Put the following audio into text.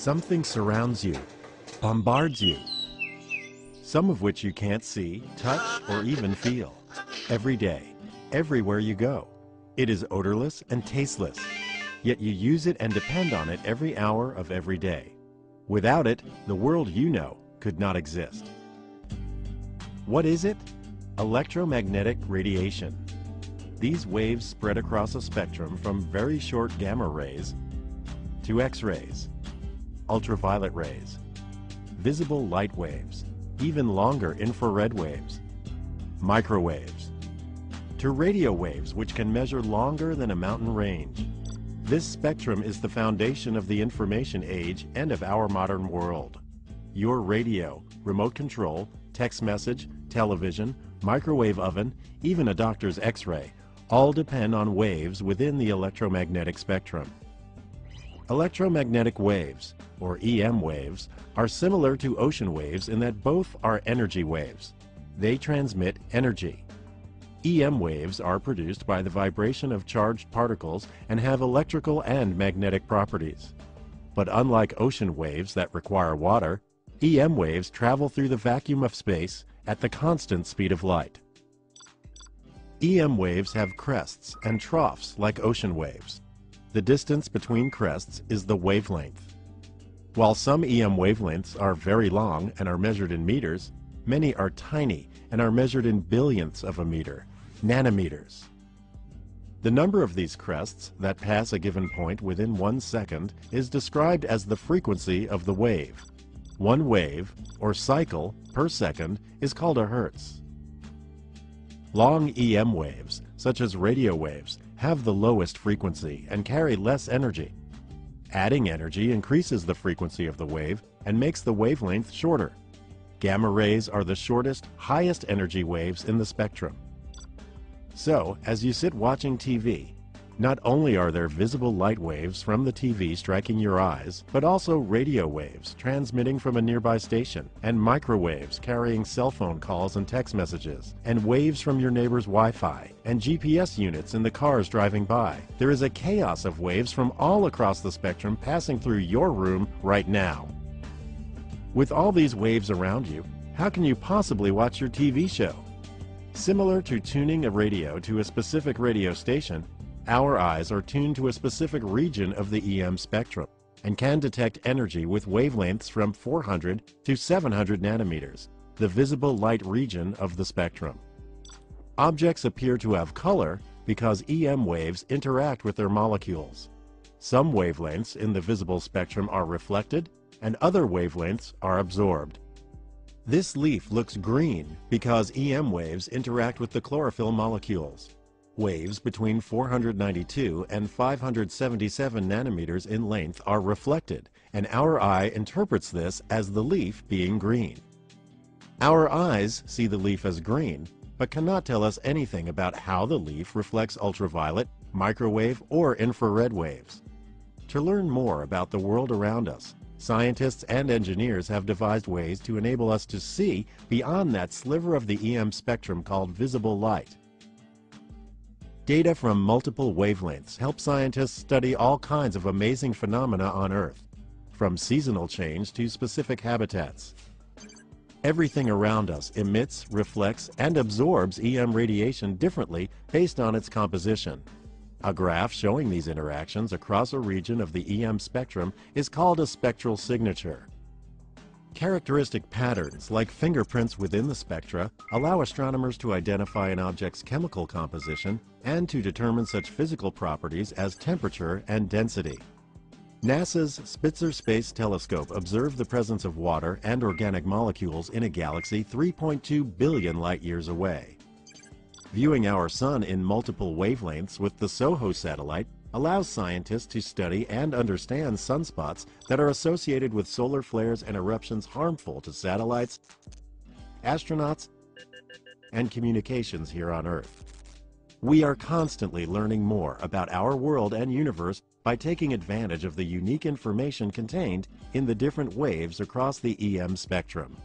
Something surrounds you, bombards you, some of which you can't see, touch, or even feel. Every day, everywhere you go. It is odorless and tasteless, yet you use it and depend on it every hour of every day. Without it, the world you know could not exist. What is it? Electromagnetic radiation. These waves spread across a spectrum from very short gamma rays to X-rays, ultraviolet rays, visible light waves, even longer infrared waves, microwaves, to radio waves which can measure longer than a mountain range. This spectrum is the foundation of the information age and of our modern world. Your radio, remote control, text message, television, microwave oven, even a doctor's X-ray, all depend on waves within the electromagnetic spectrum. Electromagnetic waves, or EM waves, are similar to ocean waves in that both are energy waves. They transmit energy. EM waves are produced by the vibration of charged particles and have electrical and magnetic properties. But unlike ocean waves that require water, EM waves travel through the vacuum of space at the constant speed of light. EM waves have crests and troughs like ocean waves. The distance between crests is the wavelength. While some EM wavelengths are very long and are measured in meters, many are tiny and are measured in billionths of a meter, nanometers. The number of these crests that pass a given point within 1 second is described as the frequency of the wave. One wave, or cycle, per second is called a hertz. Long EM waves, such as radio waves, have the lowest frequency and carry less energy. Adding energy increases the frequency of the wave and makes the wavelength shorter. Gamma rays are the shortest, highest energy waves in the spectrum. So, as you sit watching TV, not only are there visible light waves from the TV striking your eyes, but also radio waves transmitting from a nearby station, and microwaves carrying cell phone calls and text messages, and waves from your neighbor's Wi-Fi, and GPS units in the cars driving by. There is a chaos of waves from all across the spectrum passing through your room right now. With all these waves around you, how can you possibly watch your TV show? Similar to tuning a radio to a specific radio station, our eyes are tuned to a specific region of the EM spectrum and can detect energy with wavelengths from 400 to 700 nanometers, the visible light region of the spectrum. Objects appear to have color because EM waves interact with their molecules. Some wavelengths in the visible spectrum are reflected and other wavelengths are absorbed. This leaf looks green because EM waves interact with the chlorophyll molecules. Waves between 492 and 577 nanometers in length are reflected, and our eye interprets this as the leaf being green. Our eyes see the leaf as green, but cannot tell us anything about how the leaf reflects ultraviolet, microwave, or infrared waves. To learn more about the world around us, scientists and engineers have devised ways to enable us to see beyond that sliver of the EM spectrum called visible light. Data from multiple wavelengths help scientists study all kinds of amazing phenomena on Earth, from seasonal change to specific habitats. Everything around us emits, reflects, and absorbs EM radiation differently based on its composition. A graph showing these interactions across a region of the EM spectrum is called a spectral signature. Characteristic patterns, like fingerprints within the spectra, allow astronomers to identify an object's chemical composition and to determine such physical properties as temperature and density. NASA's Spitzer Space Telescope observed the presence of water and organic molecules in a galaxy 3.2 billion light-years away. Viewing our Sun in multiple wavelengths with the SOHO satellite allows scientists to study and understand sunspots that are associated with solar flares and eruptions harmful to satellites, astronauts, and communications here on Earth. We are constantly learning more about our world and universe by taking advantage of the unique information contained in the different waves across the EM spectrum.